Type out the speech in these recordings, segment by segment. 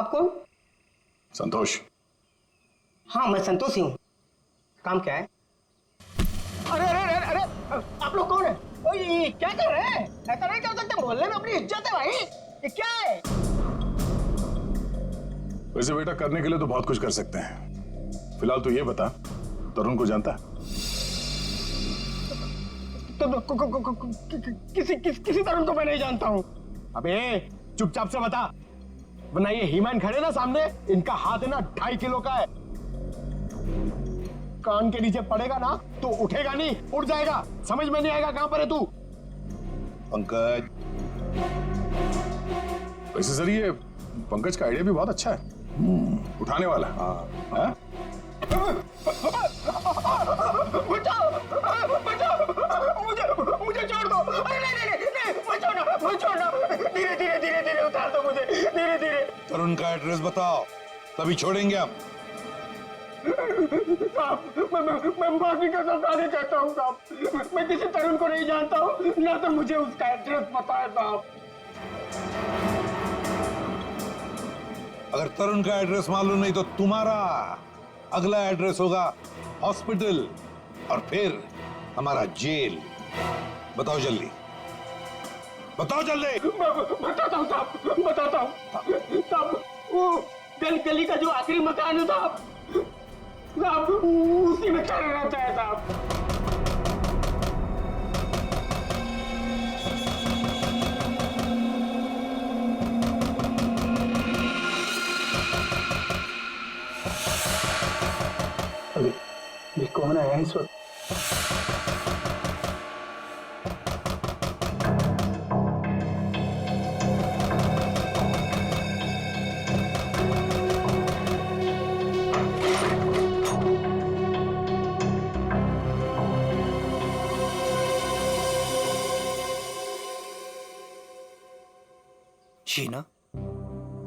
आप कौन? संतोष। हाँ मैं संतोष ही हूँ। काम क्या है? अरे अरे अरे अरे आप लोग कौन है? ओए क्या कर रहे हैं? ऐसा नहीं कर सकते, मोहल्ले में अपनी इज्जत है भाई। ये क्या है? वैसे बेटा करने के लिए तो बहुत कुछ कर सकते हैं। फिलहाल तो ये बता, तरुण को जानता है? किसी तरुण को मैं नहीं जानता हूँ। अबे चुपचाप से बता, वरना ये हीमैन खड़े ना सामने, इनका हाथ है ना 2.5 किलो का है। कान के नीचे पड़ेगा ना तो उठेगा नहीं, उड़ जाएगा। समझ में नहीं आएगा कहां पर है तू। पंकज। वैसे सर ये पंकज का आइडिया भी बहुत अच्छा है। उठाने वाला। हाँ। बचाओ बचाओ, मुझे छोड़ दो। अरे नहीं मुझे छोड़ना। धीरे धीरे उतार दो मुझे, धीरे धीरे। तरुण का एड्रेस बताओ, तभी छोड़ेंगे हम। साहब मैं माफी का सवाल करता हूँ साहब। मैं किसी तरुण को नहीं जानता हूँ, ना तो मुझे उसका एड्रेस पता है साहब। अगर तरुण का एड्रेस मालूम नहीं तो तुम्हारा अगला एड्रेस होगा हॉस्पिटल और फिर हमारा जेल। बताओ जल्दी, बताओ जल्दी। बताता हूँ साहब। वो गली का जो आखिरी मकान है साहब, उसी में चल रहता है साहब। अभी कौन आया इस वक्त?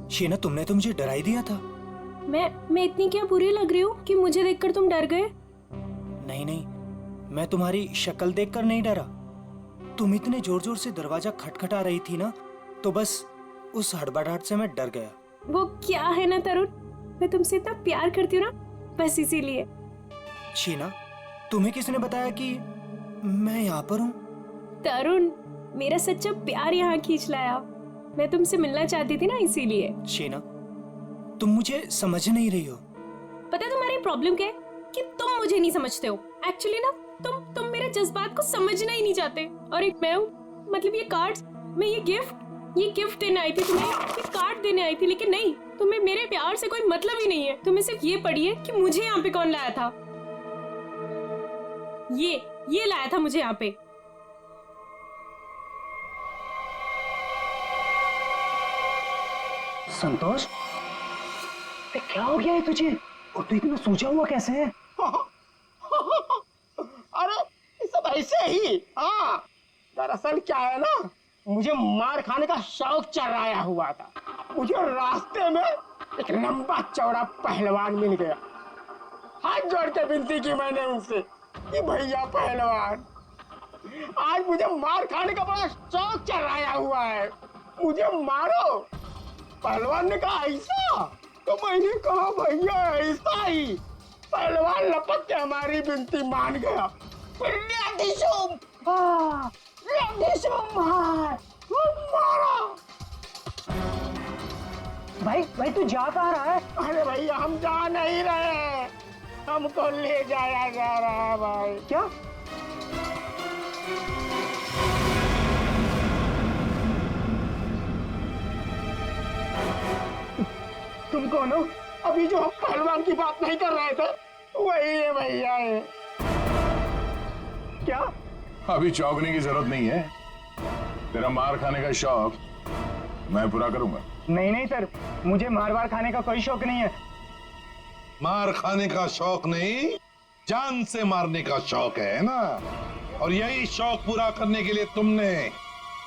शीना तुमने तो मुझे डरा ही दिया था। मैं इतनी क्या बुरी लग रही हूँ कि मुझे देखकर तुम डर गए? नहीं, मैं तुम्हारी शक्ल देखकर नहीं डरा। तुम इतने जोर जोर से दरवाजा खटखटा रही थी ना, तो बस उस हड़बड़ाहट से मैं डर गया। वो क्या है ना तरुण, मैं तुमसे इतना प्यार करती हूँ ना, बस इसीलिए। शीना, तुम्हें किसने बताया कि मैं यहाँ पर हूँ? तरुण, मेरा सच्चा प्यार यहाँ खींच लाया। मैं तुमसे मिलना चाहती थी ना, इसीलिए। शीना, तुम मुझे समझ नहीं रही हो। पता है तुम्हारी प्रॉब्लम क्या है? कि तुम मुझे नहीं समझते हो। एक्चुअली ना तुम मेरे जज्बात को समझना ही नहीं चाहते। और एक मैं हूँ, मतलब ये कार्ड्स, मैं ये गिफ्ट देने आई थी तुम्हें, ये कार्ड देने आई थी, लेकिन नहीं, तुम्हें मेरे प्यार से कोई मतलब ही नहीं है। तुम्हें सिर्फ ये पड़ी है कि मुझे यहाँ पे कौन लाया था। ये लाया था मुझे यहाँ पे। संतोष, क्या हो गया है तुझे? और तू इतना सोचा हुआ कैसे है? अरे ये सब ऐसे ही। हाँ, दरअसल क्या है ना, मुझे मार खाने का शौक चढ़ाया हुआ था। मुझे रास्ते में एक लंबा चौड़ा पहलवान मिल गया। हाथ जोड़ के विनती की मैंने उनसे कि भैया पहलवान, आज मुझे मार खाने का बड़ा शौक चढ़ाया हुआ है, मुझे मारो। पहलवान ने कहा ऐसा? तो मैंने कहा भैया ऐसा ही। पहलवान लपक के हमारी विनती मान गया। मारा। भाई तू जा कहाँ रहा है? अरे भैया हम जा नहीं रहे, हमको ले जाया जा रहा है भाई। क्या? तुम कौन हो? अभी जो हम पहलवान की बात नहीं कर रहे थे वही है भैया। है क्या? अभी चौंकने की जरूरत नहीं है। तेरा मार खाने का शौक मैं पूरा करूंगा। नहीं सर, मुझे मार खाने का कोई शौक नहीं है। मार खाने का शौक नहीं, जान से मारने का शौक है ना? और यही शौक पूरा करने के लिए तुमने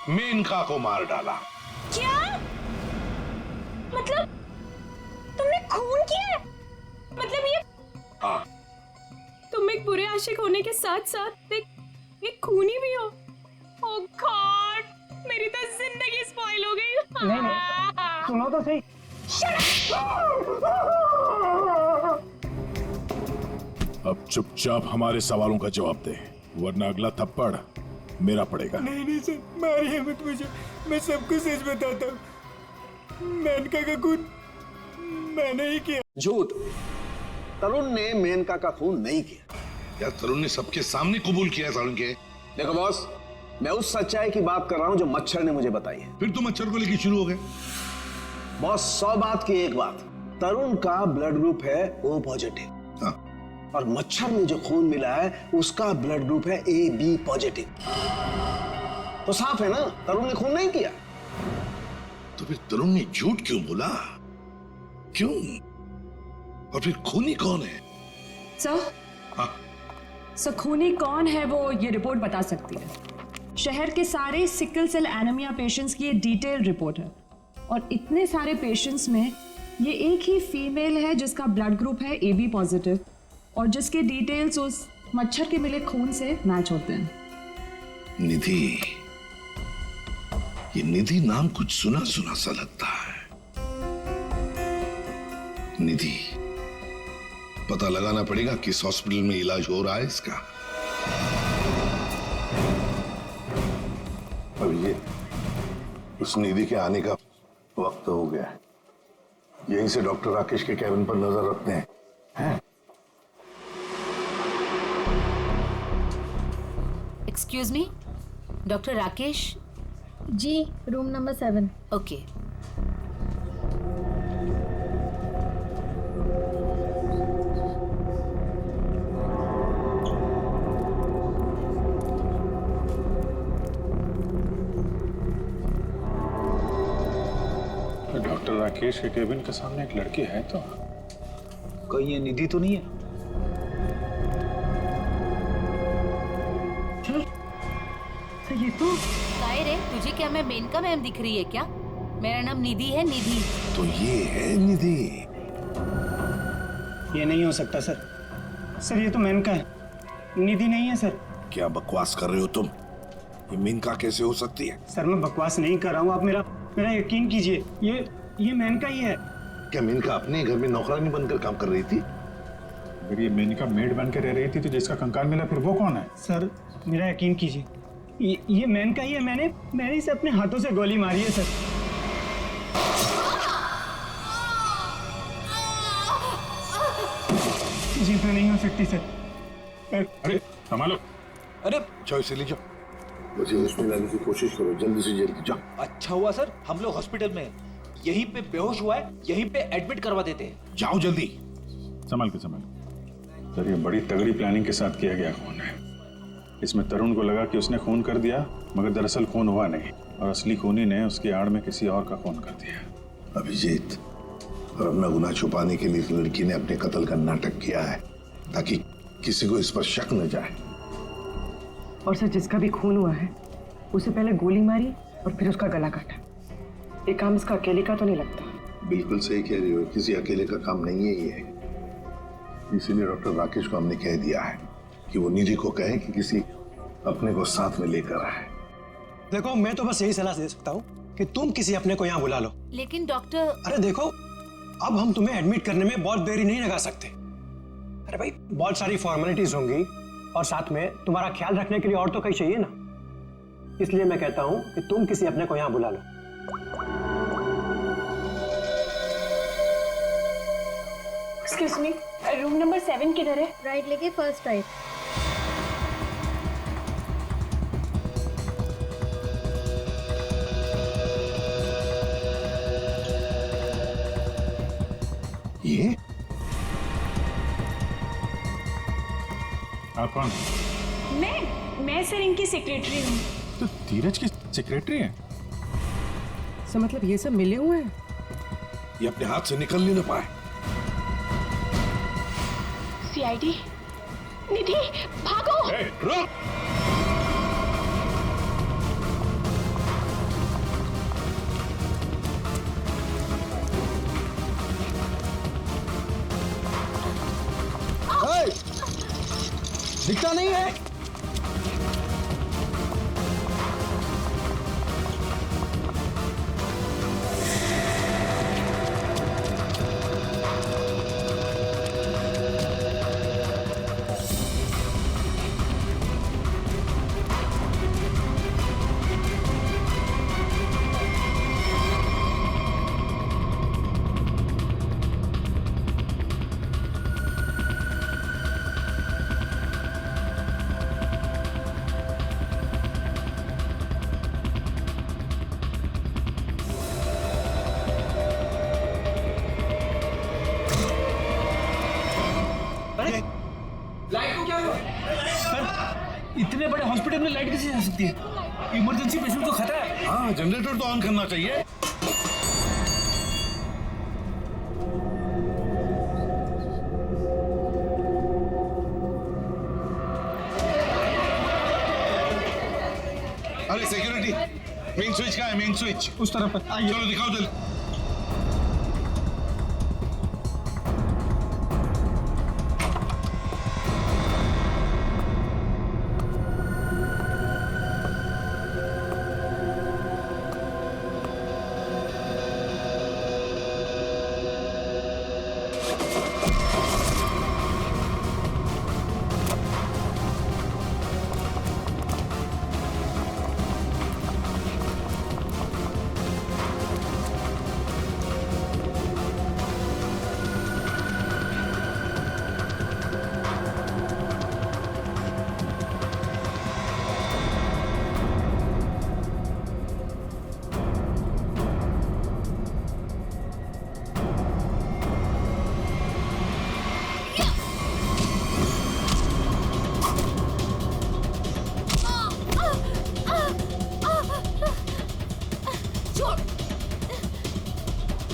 मेनका को मार डाला। क्या? मतलब तुमने खून किया है? मतलब ये? हाँ। तुम एक बुरे आशिक होने के साथ साथ एक खूनी भी हो। ओह गॉड, मेरी तो जिंदगी स्पॉइल हो गई। नहीं, सुनो तो सही, अब चुपचाप हमारे सवालों का जवाब दे, वरना अगला थप्पड़ मेरा पड़ेगा। नहीं नहीं सर, मारिए मत मुझे, मैं सबको सच बताता हूँ। मेनका का खून मैंने ही किया। झूठ। तरुण ने मेनका का खून नहीं किया। यार तरुण ने सबके सामने कबूल किया तरुण के। देखो बॉस, मैं उस सच्चाई की बात कर रहा हूं जो मच्छर ने मुझे बताई है। फिर तुम मच्छर को लेके शुरू हो गए। बॉस 100 बात की एक बात, तरुण का ब्लड ग्रुप है O पॉजिटिव। हाँ। और मच्छर में जो खून मिला है उसका ब्लड ग्रुप है AB पॉजिटिव। तो साफ है ना, तरुण ने खून नहीं किया। तो फिर तरुण ने झूठ क्यों बोला? क्यों? और फिर खूनी कौन है? सर, हाँ। सर खूनी कौन है वो ये रिपोर्ट बता सकती है। शहर के सारे सिकल सेल एनीमिया पेशेंट्स की ये डिटेल रिपोर्ट है और इतने सारे पेशेंट्स में ये एक ही फीमेल है जिसका ब्लड ग्रुप है AB पॉजिटिव और जिसके डिटेल्स उस मच्छर के मिले खून से मैच होते हैं। निधि, ये निधि नाम कुछ सुना सुना सा लगता है। निधि, पता लगाना पड़ेगा किस हॉस्पिटल में इलाज हो रहा है इसका। अब ये उस निधि के आने का वक्त हो गया है। यहीं से डॉक्टर राकेश के कैबिन पर नजर रखते हैं। Excuse me, doctor Rakesh? जी, room number 7। Okay. Doctor Rakesh के केबिन के सामने एक लड़की है तो कहीं ये निधि तो नहीं है? ये तो काय रे, तुझे क्या मैं मेनका मैम दिख रही है क्या? मेरा नाम निधि है, निधि। तो ये है निधि। ये नहीं हो सकता सर। सर ये तो मेनका है, निधि नहीं है सर। क्या बकवास कर रहे हो तुम? ये मेनका कैसे हो सकती है? सर मैं बकवास नहीं कर रहा हूँ, आप मेरा यकीन कीजिए। ये मेनका ही है। क्या मेनका अपने घर में नौकरानी बनकर काम कर रही थी? अगर ये मेनका मेड बन के रह रही थी तो जिसका कंकाल मिला फिर वो कौन है? सर मेरा यकीन कीजिए, ये मेनका ही है। मैंने इसे अपने हाथों से गोली मारी है सर। जी तो नहीं हो सकती सर। अरे संभालो। अरे जाओ इसे ले जाओ, मुझे उसमें लाने की कोशिश करो, जल्दी से जल्दी जाओ। अच्छा हुआ सर, हम लोग हॉस्पिटल में हैं। यहीं पे बेहोश हुआ है, यहीं पे एडमिट करवा देते हैं। जाओ जल्दी। संभाल के संभाल। सर ये बड़ी तगड़ी प्लानिंग के साथ किया गया खून है। इसमें तरुण को लगा कि उसने खून कर दिया, मगर दरअसल खून हुआ नहीं और असली खूनी ने उसकी आड़ में किसी और का खून कर दिया। अभिजीत, और अपना गुनाह छुपाने के लिए इस लड़की ने अपने कत्ल का नाटक किया है ताकि किसी को इस पर शक न जाए। और सर जिसका भी खून हुआ है उसे पहले गोली मारी और फिर उसका गला काटा। ये काम इसका अकेले का तो नहीं लगता। बिल्कुल सही कह रही हो, किसी अकेले का काम नहीं है ये। इसीलिए डॉक्टर राकेश को हमने कह दिया है कि वो निधि को कहे कि किसी अपने को साथ में लेकर आए। देखो मैं तो बस यही सलाह दे सकता हूँ कि तुम किसी अपने को यहाँ बुला लो। लेकिन डॉक्टर, अरे देखो, अब हम तुम्हें एडमिट करने में बहुत देरी नहीं लगा सकते। अरे भाई बहुत सारी फॉर्मेलिटीज होंगी और साथ में तुम्हारा ख्याल रखने के लिए और तो कहीं चाहिए ना। इसलिए मैं कहता हूँ कि तुम किसी अपने को यहाँ बुला लो। एक्सक्यूज मी, रूम नंबर 7 किधर है? राइट लेके फर्स्ट राइट। ये आप कौन? मैं सर इनकी सेक्रेटरी हूँ। तो धीरज की सेक्रेटरी है? सर मतलब ये सब मिले हुए हैं? ये अपने हाथ से निकल नहीं ना पाए। सीआईडी, निधि भागो। रुक! दिखता नहीं है। इतने बड़े हॉस्पिटल में लाइट कैसे जा सकती है? इमरजेंसी पेशेंट को खतरा है। हाँ, जनरेटर तो ऑन करना चाहिए। अरे सिक्योरिटी, मेन स्विच कहाँ है? मेन स्विच उस तरफ है। आइए। चलो दिखाओ जल्दी।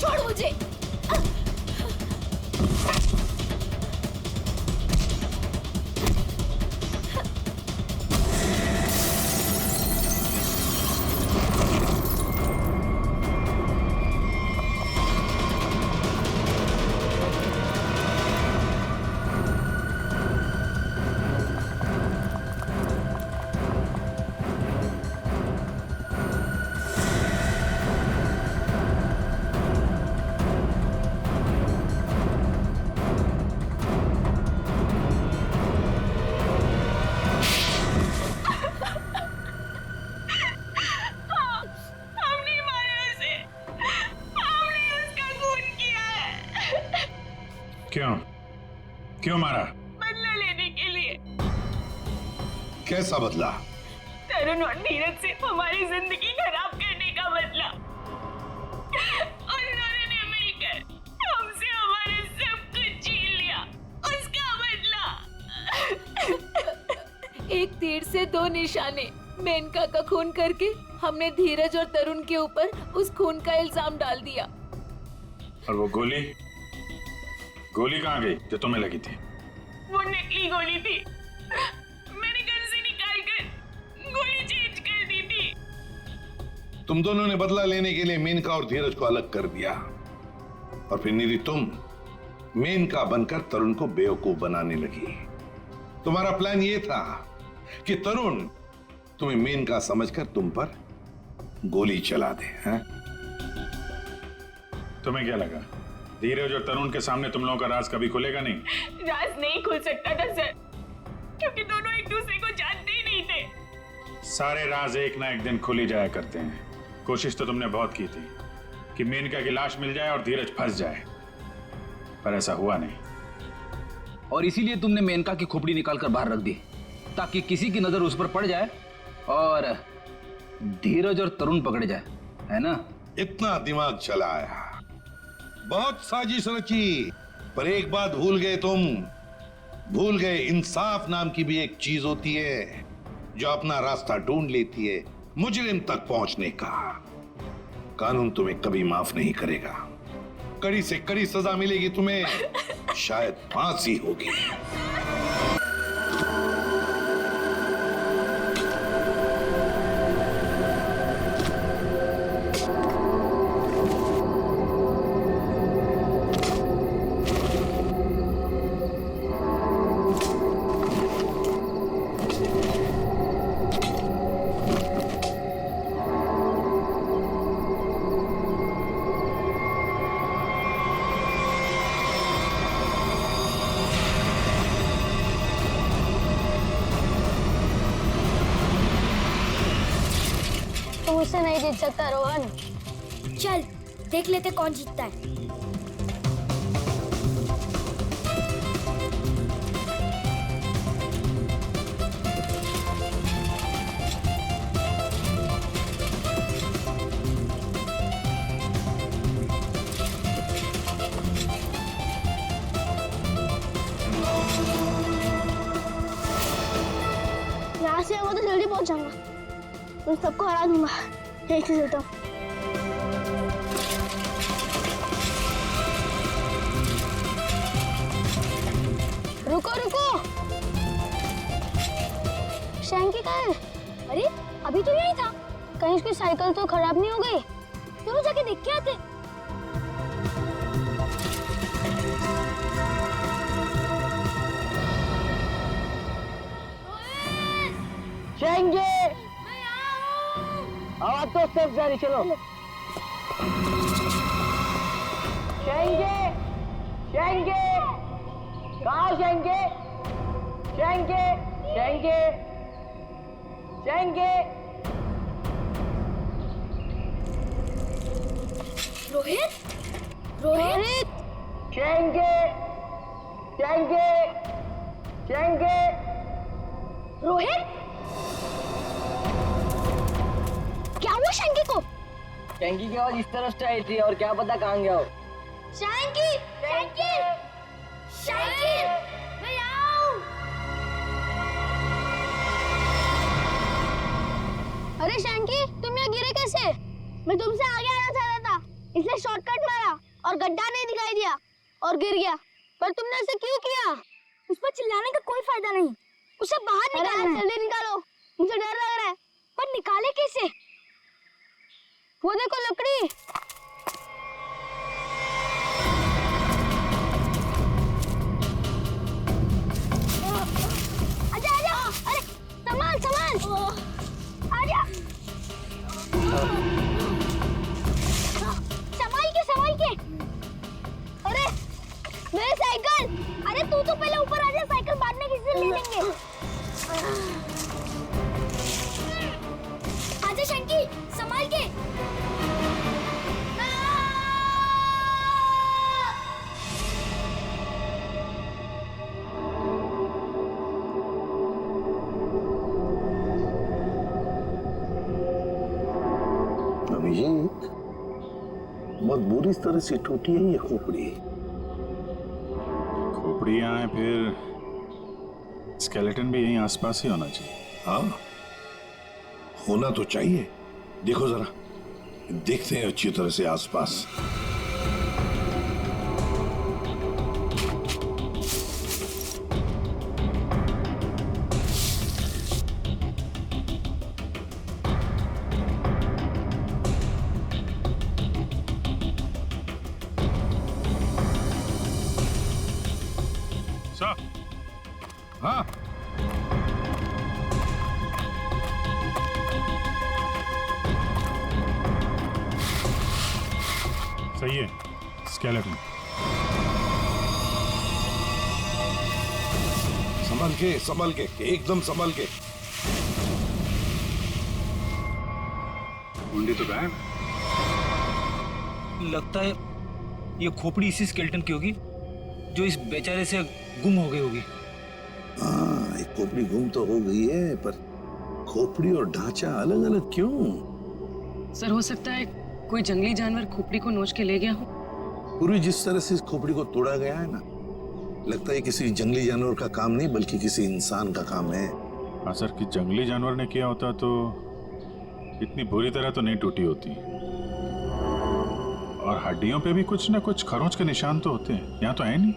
छोड़ मुझे। क्यों मारा? बदला लेने के लिए। कैसा बदला? तरुण और धीरज से हमारी जिंदगी खराब करने का बदला। उन्होंने मिलकर हमसे हमारा सब कुछ छीन लिया, उसका बदला। एक तीर से दो निशाने। मेनका का खून करके हमने धीरज और तरुण के ऊपर उस खून का इल्जाम डाल दिया। और वो गोली कहाँ गई जो तुम्हें लगी थी? वो नकली गोली थी। मैंने घर से निकालकर गोली चेंज कर दी थी। तुम दोनों ने बदला लेने के लिए मेनका और धीरज को अलग कर दिया, और फिर निधि तुम मेनका बनकर तरुण को बेवकूफ बनाने लगी। तुम्हारा प्लान ये था कि तरुण तुम्हें मेनका समझकर तुम पर गोली चला दे। हैं? तुम्हें क्या लगा धीरज और तरुण के सामने तुम लोगों का राज कभी खुलेगा नहीं? राज नहीं खुल सकता था सर, क्योंकि दोनों एक दूसरे को जानते ही नहीं थे। सारे राज एक ना एक दिन खुल ही जाया करते हैं। कोशिश तो तुमने बहुत की थी कि मेनका की लाश मिल जाए और धीरज फंस जाए, पर ऐसा हुआ नहीं। और इसीलिए तुमने मेनका की खोपड़ी निकालकर बाहर रख दी, ताकि किसी की नजर उस पर पड़ जाए और धीरज और तरुण पकड़े जाए, है ना? इतना दिमाग चलाया, बहुत साजिश रची, पर एक बात भूल गए तुम। भूल गए इंसाफ नाम की भी एक चीज होती है जो अपना रास्ता ढूंढ लेती है मुजरिम तक पहुंचने का। कानून तुम्हें कभी माफ नहीं करेगा। कड़ी से कड़ी सजा मिलेगी तुम्हें, शायद फांसी होगी। तुम उससे नहीं जीत सकता रोहन। चल देख लेते कौन जीतता है। पहुंच जाऊंगा, उन सबको हरा दूंगा। एक से चलता हूँ। रुको रुको, शैंकी कहाँ है? अरे अभी तो यही था। कहीं उसकी साइकिल तो खराब नहीं हो गई? चलो जाके देख के आते। शैंकी, आवाज तो सिर्फ जारी, चलो। शैंकी, शैंकी, कहाँ हो शैंकी? शैंकी, शैंकी, शैंकी। रोहित, रोहित, शैंकी, शैंकी, शैंकी। रोहित, क्या हुआ शैंकी को? शैंकी की आवाज इस तरफ से आई थी और क्या पता कहाँ गया हो। शैंकी, शैंकी, शैंकी, मैं आऊं। अरे शैंकी, तुम यहाँ गिरे कैसे? मैं तुमसे आगे आना चाह रहा था, इसलिए शॉर्टकट मारा और गड्ढा नहीं दिखाई दिया और गिर गया। पर तुमने ऐसे क्यों किया? उस पर चिल्लाने का कोई फायदा नहीं, उसे बाहर निकालना है। जल्दी निकालो, मुझे डर लग रहा है। पर निकाले कैसे? वो देखो लकड़ी। आजा आजा, अरे संभाल संभाल, आजा। संभाल के। अरे मेरी साइकिल। अरे तू तो पहले ऊपर आजा, साइकिल बाद में किसी से ले लेंगे। आजा शैंकी, संभाल के। अभिजीत, बहुत बुरी तरह से टूटी है ये खोपड़ी। खोपड़ी यहाँ है, फिर स्केलेटन भी यहीं आसपास ही होना चाहिए। हाँ, होना तो चाहिए। देखो जरा, देखते हैं अच्छी तरह से आसपास। हाँ, सही है, स्केलेटन। संभल के, एकदम संभल के। कुंडी तो गायब। लगता है ये खोपड़ी इसी स्केलेटन की होगी जो इस बेचारे से गुम हो गई होगी। हाँ, एक खोपड़ी गुम तो हो गई है, पर खोपड़ी और ढांचा अलग अलग क्यों? सर, हो सकता है कोई जंगली जानवर खोपड़ी को नोच के ले गया हो। पूरी जिस तरह से इस खोपड़ी को तोड़ा गया है ना, लगता है किसी जंगली जानवर का काम नहीं बल्कि किसी इंसान का काम है। हाँ सर, कि जंगली जानवर ने किया होता तो इतनी बुरी तरह तो नहीं टूटी होती। और हड्डियों पे भी कुछ ना कुछ खरोंच के निशान तो होते हैं, यहाँ तो है नहीं।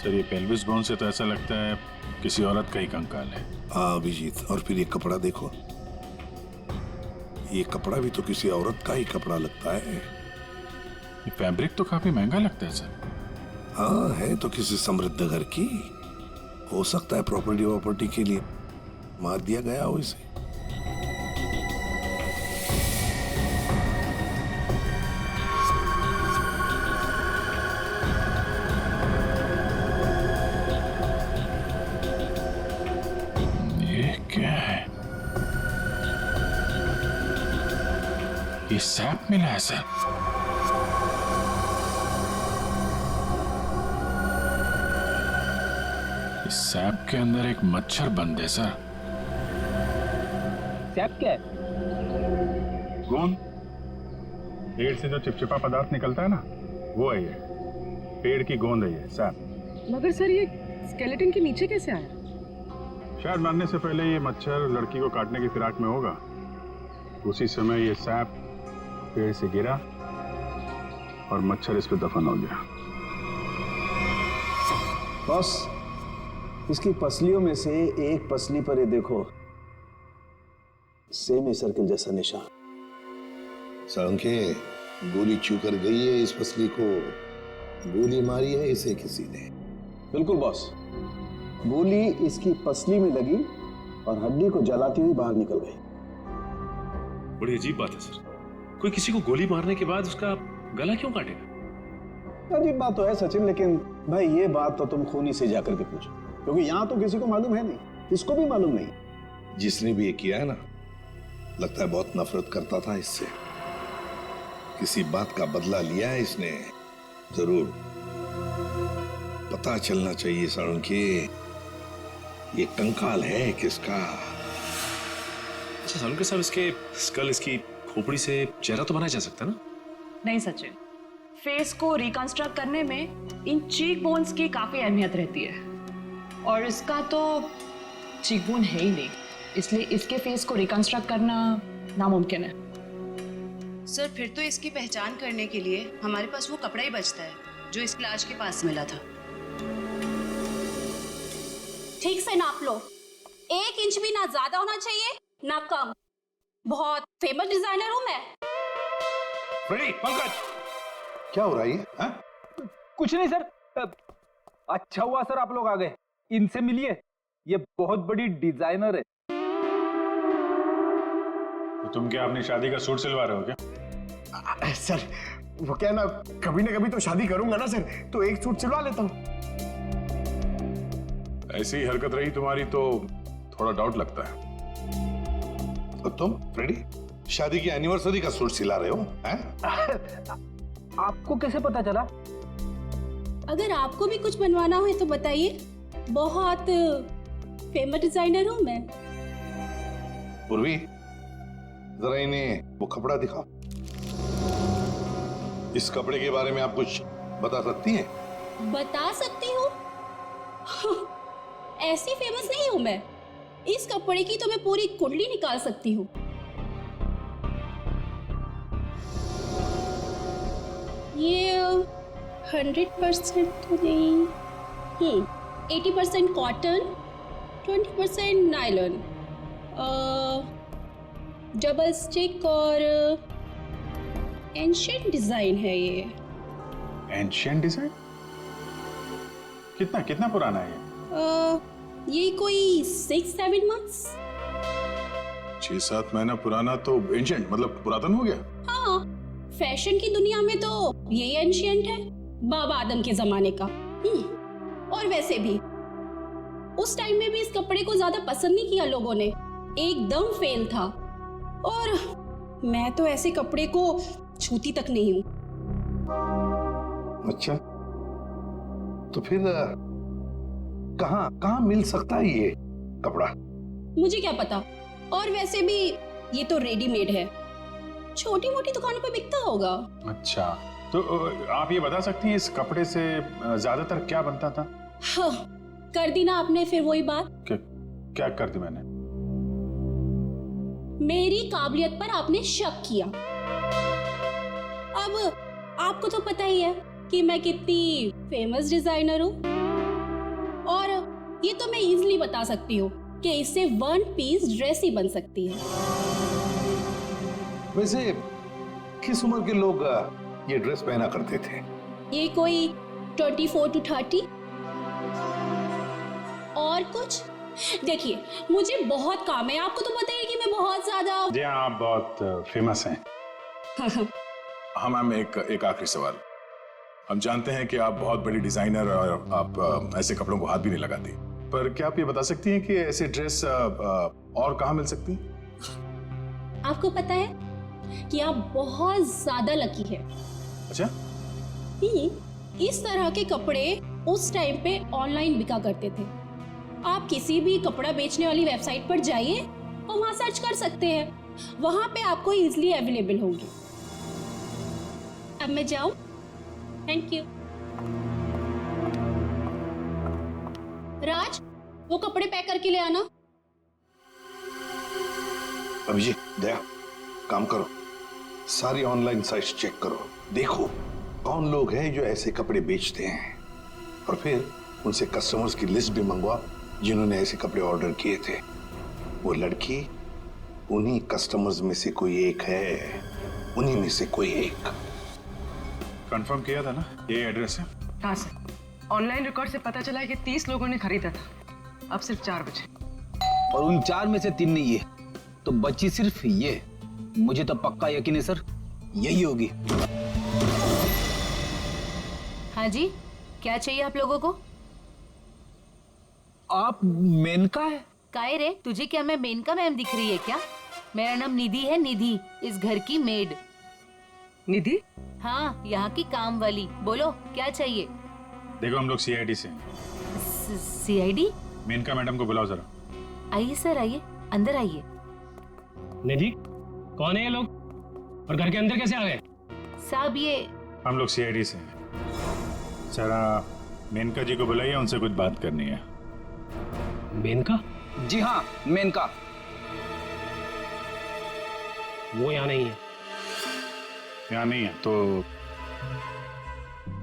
सर, ये पेल्विस बोन से तो ऐसा लगता है किसी औरत का ही कंकाल है। हाँ अभिजीत, और फिर ये कपड़ा देखो, ये कपड़ा भी तो किसी औरत का ही कपड़ा लगता है। ये फैब्रिक तो काफी महंगा लगता है सर। हाँ, है तो किसी समृद्ध घर की, हो सकता है प्रॉपर्टी के लिए मार दिया गया हो इसे। ये क्या है? ये सैप मिला है सर। इस सैप के अंदर एक मच्छर बंद है सर। सैप क्या है? गोंद। पेड़ से जो चिपचिपा पदार्थ निकलता है ना, वो है ये। पेड़ की गोंद है ये सैप। मगर सर ये स्केलेटन के नीचे कैसे आया? शायद मरने से पहले ये मच्छर लड़की को काटने की फिराक में होगा। उसी समय ये सैप पेड़ से गिरा और मच्छर इस पे दफन हो गया। बॉस, इसकी पसलियों में से एक पसली पर ये देखो, सेमी सर्कल जैसा निशान। सारंगे, गोली छू कर गई है इस पसली को। गोली मारी है इसे किसी ने। बिल्कुल बॉस, गोली इसकी पसली में लगी और हड्डी को जलाती हुई बाहर निकल गई। बड़ी अजीब बात है सर, कोई किसी को गोली मारने के बाद उसका गला क्यों काटेगा? अजीब बात तो है सचिन, लेकिन भाई ये बात तो तुम खूनी से जाकर के पूछो, क्योंकि यहाँ तो किसी को मालूम है नहीं, इसको भी मालूम नहीं। जिसने भी ये किया है ना, लगता है बहुत नफरत करता था इससे। किसी बात का बदला लिया है इसने जरूर। पता चलना चाहिए सारंगे, ये कंकाल है किसका। अच्छा सालुंके साहब, इसके स्कल, इसकी खोपड़ी से चेहरा तो बनाया जा सकता है ना? नहीं सचिन, फेस को रिकंस्ट्रक्ट करने में इन चीक बोन्स की काफी अहमियत रहती है, और इसका तो चीक बोन है ही नहीं, इसलिए इसके फेस को रिकंस्ट्रक्ट करना नामुमकिन है। सर, फिर तो इसकी पहचान करने के लिए हमारे पास वो कपड़ा ही बचता है जो इस लाश के पास मिला था। ठीक से नाप लो, 1 इंच भी ना ज्यादा होना चाहिए ना कम। बहुत फेमस डिजाइनर हूं मैं। फ्रेडी, पंकज, क्या हो रहा है? हाँ? कुछ नहीं सर। अच्छा हुआ सर आप लोग आ गए, इनसे मिलिए, ये बहुत बड़ी डिजाइनर है। तो तुम क्या अपनी शादी का सूट सिलवा रहे हो क्या? सर वो क्या ना कभी तो शादी करूंगा ना सर, तो एक सूट सिलवा लेता हूँ। ऐसी ही हरकत रही तुम्हारी तो थोड़ा डाउट लगता है। और तुम फ्रेडी, शादी की एनिवर्सरी का सूट सिला रहे हो? आपको कैसे पता चला? अगर आपको भी कुछ बनवाना हो तो बताइए, बहुत फेमस डिजाइनर हूं मैं। पूर्वी, जरा इन्हें वो कपड़ा दिखाओ। इस कपड़े के बारे में आप कुछ बता सकती हैं? बता सकती हूँ? ऐसी फेमस नहीं हूं मैं। इस कपड़े की तो मैं पूरी कुंडली निकाल सकती हूँ। ये 100% तो नहीं, 80% कॉटन, 20% नायलॉन, डबल स्टिक और एंशिएंट डिजाइन है ये। Ancient design? कितना पुराना है ये कोई 6-7 months। 6-7 महीना पुराना तो एंशिएंट मतलब पुरातन हो गया। हाँ, फैशन की दुनिया में तो ये एंशिएंट है, बाबा आदम के जमाने का। और वैसे भी उस टाइम में भी इस कपड़े को ज्यादा पसंद नहीं किया लोगों ने, एकदम फेल था। और मैं तो ऐसे कपड़े को छूती तक नहीं हूँ। अच्छा, तो फिर कहाँ मिल सकता है ये कपड़ा? मुझे क्या पता, और वैसे भी ये तो रेडीमेड है, छोटी मोटी दुकानों पे बिकता होगा। अच्छा, तो आप ये बता सकती हैं इस कपड़े से ज्यादातर क्या बनता था? हाँ, कर दी ना आपने फिर वही बात। क्या कर दी मैंने? मेरी काबिलियत पर आपने शक किया। अब आपको तो पता ही है कि मैं कितनी फेमस डिजाइनर हूँ, और ये तो मैं इजीली बता सकती हूँ कि इससे 1 पीस ड्रेस ही बन सकती है। वैसे किस उम्र के लोग ये ड्रेस पहना करते थे? ये कोई 24 to 30। और कुछ देखिए, मुझे बहुत काम है, आपको तो पता ही है कि मैं बहुत ज्यादा। जी हाँ, आप बहुत फेमस हैं। हाँ मैम, एक आखिरी सवाल। हम जानते हैं कि आप बहुत बड़ी डिजाइनर और आप ऐसे कपड़ों को हाथ भी नहीं लगाती, पर क्या आप ये बता सकती हैं कि ऐसे ड्रेस और कहाँ मिल सकती हैं? आपको पता है कि आप बहुत ज्यादा लकी है। अच्छा, इस तरह के कपड़े उस टाइम पे ऑनलाइन बिका करते थे। आप किसी भी कपड़ा बेचने वाली वेबसाइट पर जाइए और वहां सर्च कर सकते हैं, वहां पे आपको इजीली अवेलेबल होंगे। अब मैं जाऊं? Thank you. राज, वो कपड़े पैक करके ले आना। अभिजीत, दया, काम करो, सारी ऑनलाइन साइट्स चेक करो, देखो कौन लोग हैं जो ऐसे कपड़े बेचते हैं, और फिर उनसे कस्टमर्स की लिस्ट भी मंगवा जिन्होंने ऐसे कपड़े ऑर्डर किए थे। वो लड़की उन्हीं कस्टमर्स में से कोई एक है, उन्हीं में से कोई एक। कंफर्म किया था ना, ये एड्रेस है? हाँ सर, ऑनलाइन रिकॉर्ड से पता चला है कि 30 लोगों ने खरीदा था, अब सिर्फ 4 बचे। और उन 4 में से 3 नहीं है, तो बची सिर्फ ये। मुझे तो पक्का यकीन है सर, यही होगी। हाँ जी, क्या चाहिए आप लोगों को? आप मेनका है? काहे रे, तुझे क्या मैं मेनका मैम दिख रही है क्या? मेरा नाम निधि है, निधि, इस घर की मेड। निधि? हाँ, यहाँ की काम वाली। बोलो क्या चाहिए? देखो हम लोग सीआईडी से हैं। सीआईडी? मेनका मैडम को बुलाओ जरा। आइए सर, आइए, अंदर आइए। निधि, कौन है ये लोग और घर के अंदर कैसे आ गए? साहब ये हम लोग सीआईडी से हैं। जरा मेनका जी को बुलाइए, उनसे कुछ बात करनी है। मेनका? जी हाँ, मेनका। वो यहाँ नहीं है। यहाँ नहीं है तो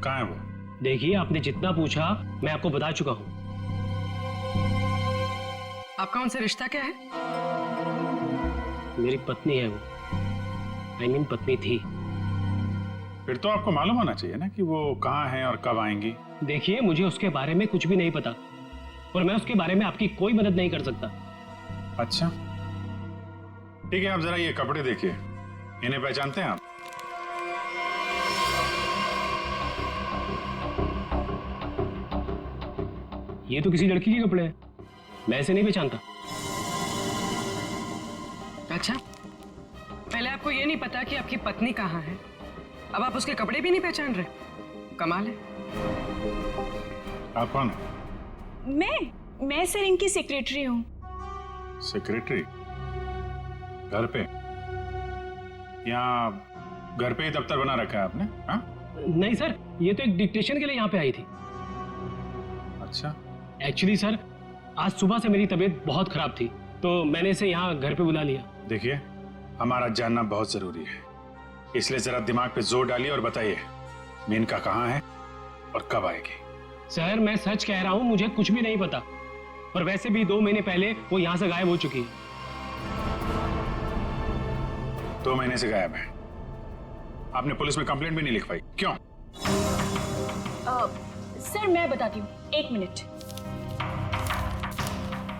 कहाँ है वो? देखिए, आपने जितना पूछा मैं आपको बता चुका हूँ। आपका उनसे रिश्ता क्या है? मेरी पत्नी है वो, I mean पत्नी थी। फिर तो आपको मालूम होना चाहिए ना कि वो कहाँ है और कब आएंगी। देखिए, मुझे उसके बारे में कुछ भी नहीं पता और मैं उसके बारे में आपकी कोई मदद नहीं कर सकता। अच्छा ठीक है, आप जरा ये कपड़े देखिए, इन्हें पहचानते हैं आप? ये तो किसी लड़की के कपड़े हैं, मैं ऐसे नहीं पहचानता। अच्छा, पहले आपको ये नहीं पता कि आपकी पत्नी कहाँ है, अब आप उसके कपड़े भी नहीं पहचान रहे? कमाल है। आप कौन है? मैं सर इनकी सेक्रेटरी हूँ। सेक्रेटरी? घर पे? यहाँ घर पे ही दफ्तर बना रखा है आपने? हाँ? नहीं सर, ये तो एक डिक्टेशन के लिए यहाँ पे आई थी। अच्छा। एक्चुअली सर, आज सुबह से मेरी तबीयत बहुत खराब थी तो मैंने इसे यहाँ घर पे बुला लिया। देखिए, हमारा जानना बहुत जरूरी है, इसलिए जरा दिमाग पे जोर डालिए और बताइए मेनका कहाँ है और कब आएगी? सर, मैं सच कह रहा हूँ, मुझे कुछ भी नहीं पता, और वैसे भी 2 महीने पहले वो यहाँ से गायब हो चुकी है। 2 महीने से गायब है? आपने पुलिस में कंप्लेंट भी नहीं लिखवाई, क्यों? सर मैं बताती हूँ, 1 मिनट।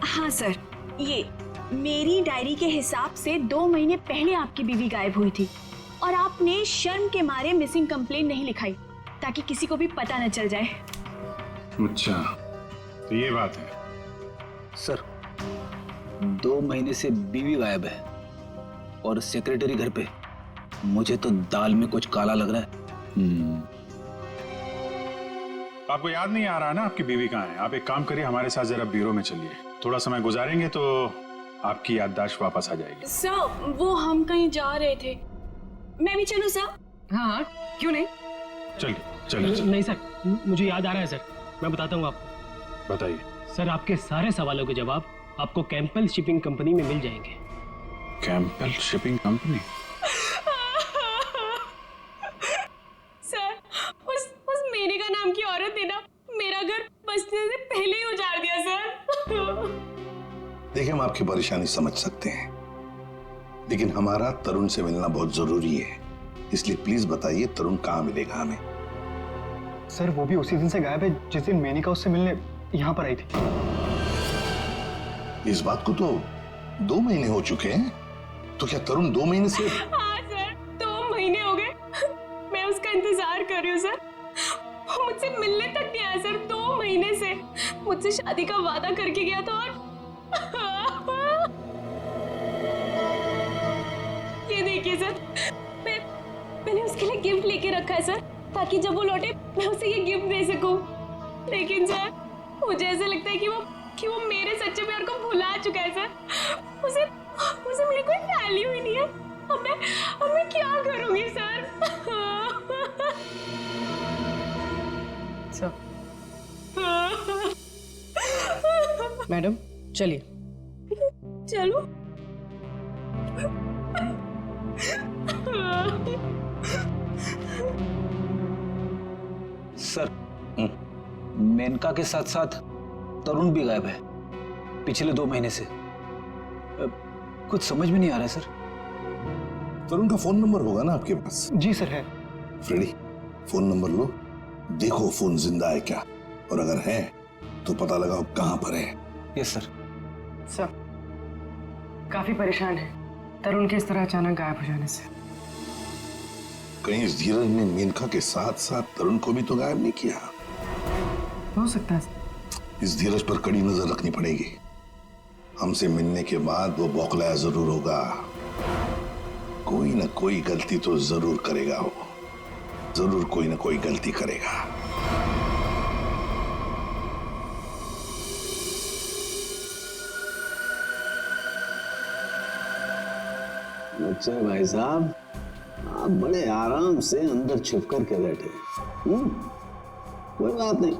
हाँ सर, ये मेरी डायरी के हिसाब से 2 महीने पहले आपकी बीवी गायब हुई थी और आपने शर्म के मारे मिसिंग कंप्लेंट नहीं लिखाई ताकि किसी को भी पता न चल जाए। अच्छा, तो ये बात है। सर, 2 महीने से बीवी गायब है और सेक्रेटरी घर पे। मुझे तो दाल में कुछ काला लग रहा है। आपको याद नहीं आ रहा ना आपकी बीवी कहाँ है? आप एक काम करिए, हमारे साथ जरा ब्यूरो में चलिए, थोड़ा समय गुजारेंगे तो आपकी याददाश्त वापस आ जाएगी। सर, वो हम कहीं जा रहे थे, मैं भी चलूं सर? हाँ, क्यों नहीं? चलिए चलिए। नहीं सर, मुझे याद आ रहा है सर, मैं बताता हूँ आपको। बताइए। सर, आपके सारे सवालों के जवाब आपको कैंपल शिपिंग कंपनी में मिल जाएंगे। कैंपल शिपिंग कंपनी? सर, उस मेनका नाम की औरत ने ना मेरा घर बसने से पहले ही उजाड़ दिया सर। देखिए, हम आपकी परेशानी समझ सकते हैं, लेकिन हमारा तरुण से मिलना बहुत जरूरी है, इसलिए प्लीज बताइए तरुण कहाँ मिलेगा हमें? सर, वो भी उसी दिन से गायब है जिस दिन मेनिका उससे मिलने यहाँ पर आई थी। इस बात को तो 2 महीने हो चुके हैं, तो क्या तरुण 2 महीने से? हाँ सर, 2 महीने हो गए, मैं उसका इंतजार कर रही हूँ सर। वो मुझसे मिलने तक नहीं आया सर, 2 महीने से। मुझसे शादी का वादा करके गया था और ये देखिए सर, मैंने उसके लिए गिफ्ट लेके रखा है सर, ताकि जब वो लौटे मैं उसे ये गिफ्ट दे सकूं। लेकिन सर, मुझे ऐसा लगता है कि वो मेरे सच्चे प्यार को भुला चुका है सर। उसे मेरी कोई वैल्यू ही नहीं है। अब मैं क्या करूंगी सर? मैडम चलिए। चलो। सर, मेनका के साथ साथ तरुण भी गायब है पिछले 2 महीने से। कुछ समझ में नहीं आ रहा है सर। तरुण का फोन नंबर होगा ना आपके पास? जी सर है। फ्रेडी, फोन नंबर लो, देखो फोन जिंदा है क्या, और अगर है तो पता लगाओ कहां पर है। Yes sir. सर काफी परेशान है तरुण के इस तरह अचानक गायब हो जाने से। कहीं इस धीरज ने मेनका के साथ साथ तरुण को भी तो गायब नहीं किया? हो सकता है। इस धीरज पर कड़ी नजर रखनी पड़ेगी। हमसे मिलने के बाद वो बौखलाया जरूर होगा। कोई ना कोई गलती तो जरूर करेगा वो, जरूर कोई ना कोई गलती करेगा। अच्छा भाई साहब, आप बड़े आराम से अंदर छुप कर के बैठे। कोई बात नहीं,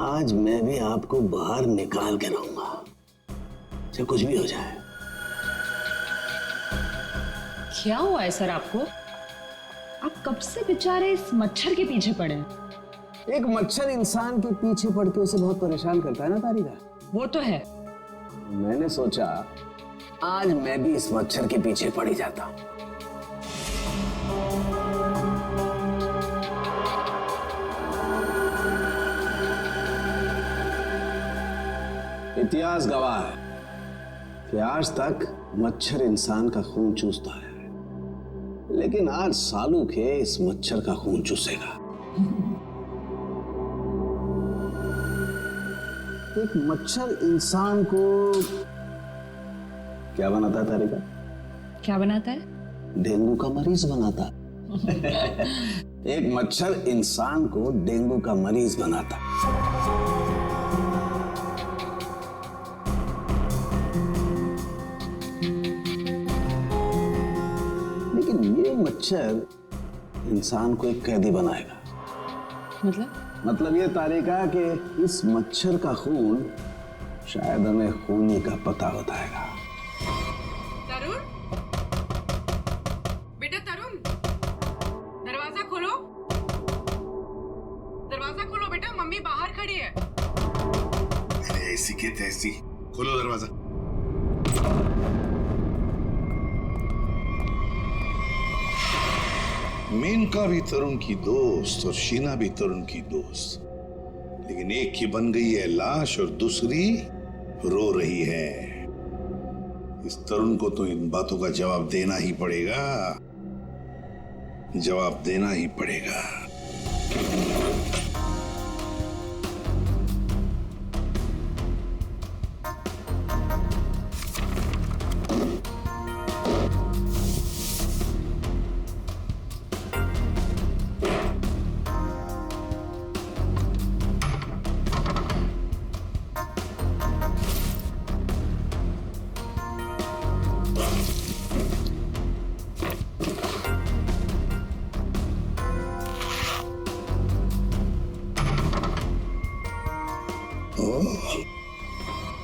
आज मैं भी आपको बाहर निकाल के रहूंगा, चाहे कुछ भी हो जाए। क्या हुआ है सर आपको? आप कब से बेचारे इस मच्छर के पीछे पड़े हैं? एक मच्छर इंसान के पीछे पड़ के उसे बहुत परेशान करता है ना तारिका। वो तो है। मैंने सोचा आज मैं भी इस मच्छर के पीछे पड़ ही जाता हूं। इतिहास गवाह है कि आज तक मच्छर इंसान का खून चूसता है, लेकिन आज सालू के इस मच्छर का खून चूसेगा। एक मच्छर इंसान को क्या बनाता है तारिका? क्या बनाता है? डेंगू का मरीज बनाता है। एक मच्छर इंसान को डेंगू का मरीज बनाता है। ये मच्छर इंसान को एक कैदी बनाएगा। मतलब ये तारिका कि इस मच्छर का खून शायद हमें खूनी का पता बताएगा। तरुण, बेटा तरुण, दरवाजा खोलो, दरवाजा खोलो बेटा, मम्मी बाहर खड़ी है। अरे ऐसी के तैसी, खोलो दरवाजा। मेनका भी तरुण की दोस्त और शीना भी तरुण की दोस्त, लेकिन एक की बन गई है लाश और दूसरी रो रही है। इस तरुण को तो इन बातों का जवाब देना ही पड़ेगा, जवाब देना ही पड़ेगा।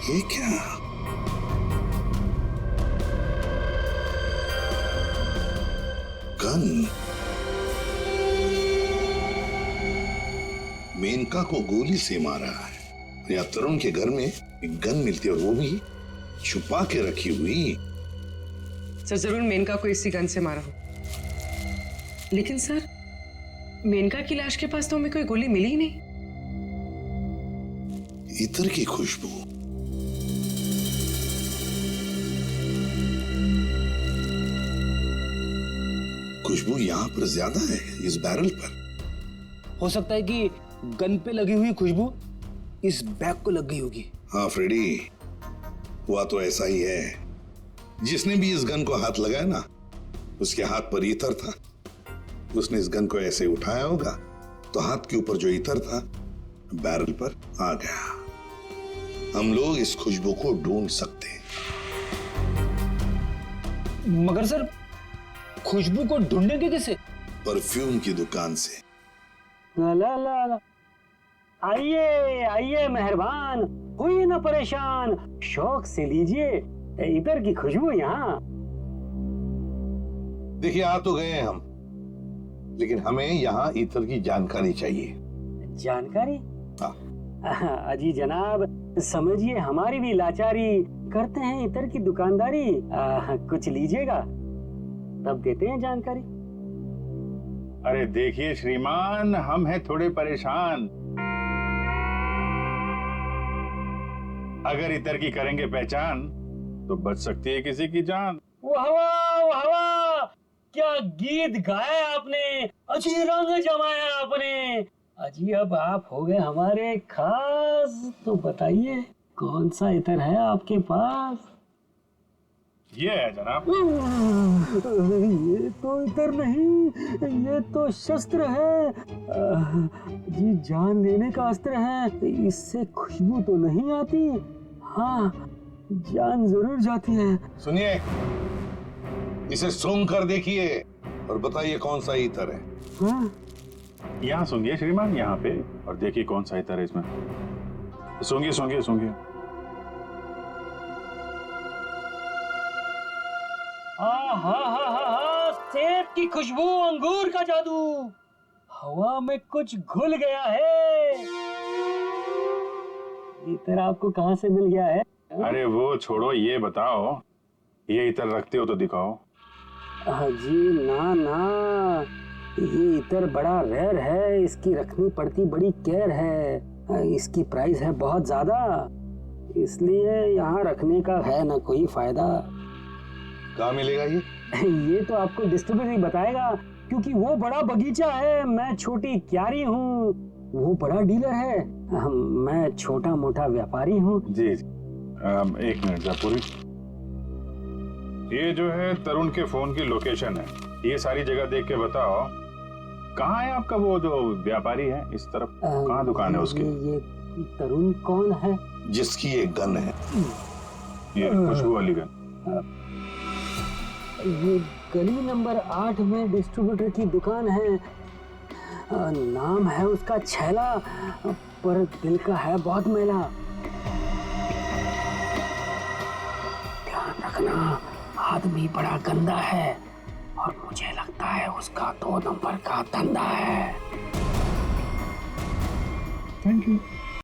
ये क्या? गन। मेनका को गोली से मारा है या तरुण के घर में एक गन मिलती है और वो भी छुपा के रखी हुई। सर जरूर मेनका को इसी गन से मारा हो, लेकिन सर मेनका की लाश के पास तो हमें कोई गोली मिली ही नहीं। इत्र की खुशबू। खुशबू यहाँ पर ज्यादा है इस बैरल पर। हो सकता है कि गन पे लगी हुई खुशबू इस बैग को लग गई होगी। हाँ फ्रेडी, हुआ तो ऐसा ही है। जिसने भी इस गन को हाथ लगाया ना, उसके हाथ पर इत्र था। उसने इस गन को ऐसे उठाया होगा तो हाथ के ऊपर जो इत्र था बैरल पर आ गया। हम लोग इस खुशबू को ढूंढ सकते हैं। मगर सर खुशबू को ढूंढेंगे कैसे? परफ्यूम की दुकान से। ला ला ला, आइए आइए मेहरबान, होइए ना परेशान, शौक से लीजिए इतर की खुशबू यहाँ। देखिए आ तो गए हम, लेकिन हमें यहाँ इतर की जानकारी चाहिए। जानकारी? अजी जनाब, समझिए हमारी भी लाचारी, करते हैं इतर की दुकानदारी। कुछ लीजिएगा तब देते हैं जानकारी। अरे देखिए श्रीमान, हम हैं थोड़े परेशान। अगर इतर की करेंगे पहचान तो बच सकती है किसी की जान। वाह वाह वाह, क्या गीत गाया आपने, अजी रंग जमाया आपने। अजी अब आप हो गए हमारे खास, तो बताइए कौन सा इतर है आपके पास? ये है जनाब। ये तो इतर नहीं, ये तो शस्त्र है। जी जान लेने का अस्त्र है। इससे खुशबू तो नहीं आती, हाँ जान जरूर जाती है। सुनिए, इसे सूंघ कर देखिए और बताइए कौन सा इतर है। हाँ? यहाँ सूंघिए श्रीमान, यहाँ पे, और देखिए कौन सा इतर है इसमें। सूंघिए सूंघिए सूंघिए। सेब की खुशबू, अंगूर का जादू, हवा में कुछ घुल गया है। इतर आपको कहाँ से मिल गया है? अरे वो छोड़ो, ये बताओ ये इतर रखते हो तो दिखाओ। जी ना ना, ये इतर बड़ा रेयर है, इसकी रखनी पड़ती बड़ी केयर है। इसकी प्राइस है बहुत ज्यादा, इसलिए यहाँ रखने का है ना कोई फायदा। कहाँ मिलेगा ये? ये तो आपको डिस्ट्रीब्यूटर ही बताएगा, क्योंकि वो बड़ा बगीचा है, मैं छोटी क्यारी हूँ, वो बड़ा डीलर है, मैं छोटा मोटा व्यापारी हूँ। जी एक मिनट जयपुरी, ये जो है तरुण के फोन की लोकेशन है, ये सारी जगह देख के बताओ कहाँ है आपका वो जो व्यापारी है इस तरफ, कहाँ दुकान है उसकी? ये तरुण कौन है? जिसकी एक गन है। ये खुशबू वाली गन। ये गली नंबर 8 में डिस्ट्रीब्यूटर की दुकान है। नाम है उसका छैला, पर दिल का है बहुत मैला। ध्यान रखना, आदमी बड़ा गंदा है और मुझे लगता है उसका 2 नंबर का धंधा है। Thank you.